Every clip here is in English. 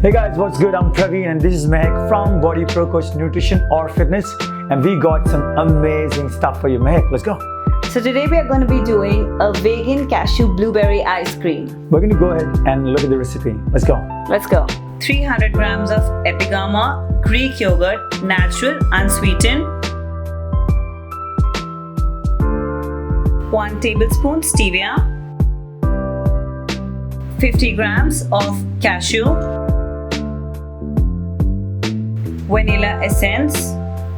Hey guys, what's good? I'm Praveen and this is Maahek from Bodyprocoach Nutrition or Fitness, and we got some amazing stuff for you. Maahek, let's go. So today we are going to be doing a vegan cashew blueberry ice cream. We're going to go ahead and look at the recipe. Let's go. Let's go. 300 grams of epigama Greek yogurt, natural, unsweetened. 1 tablespoon stevia. 50 grams of cashew. Vanilla essence,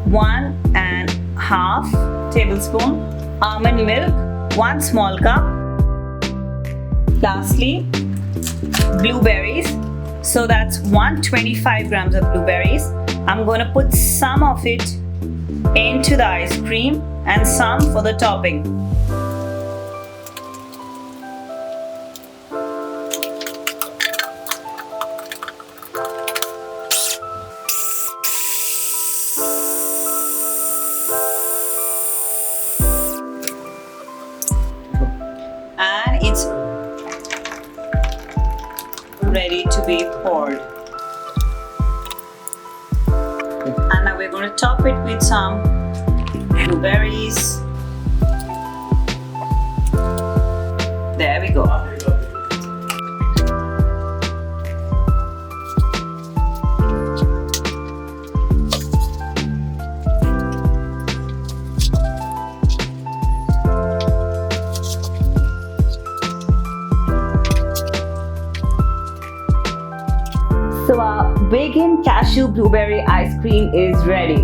1.5 tablespoon. Almond milk, 1 small cup. Lastly, blueberries. So that's 125 grams of blueberries. I'm going to put some of it into the ice cream and some for the topping. And it's ready to be poured. And now we're going to top it with some blueberries. There we go. So our vegan cashew blueberry ice cream is ready.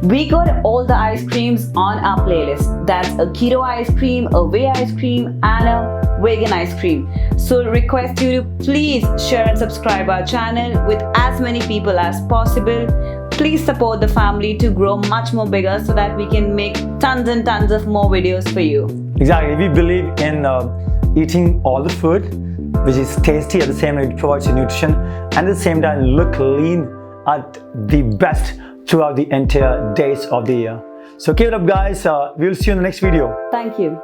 We got all the ice creams on our playlist. That's a keto ice cream, a whey ice cream, and a vegan ice cream. So request you to please share and subscribe our channel with as many people as possible. Please support the family to grow much more bigger so that we can make tons and tons of more videos for you. Exactly. We believe in eating all the food which is tasty, at the same time it provides you nutrition, and at the same time look lean at the best throughout the entire days of the year. So keep it up guys, we'll see you in the next video. Thank you.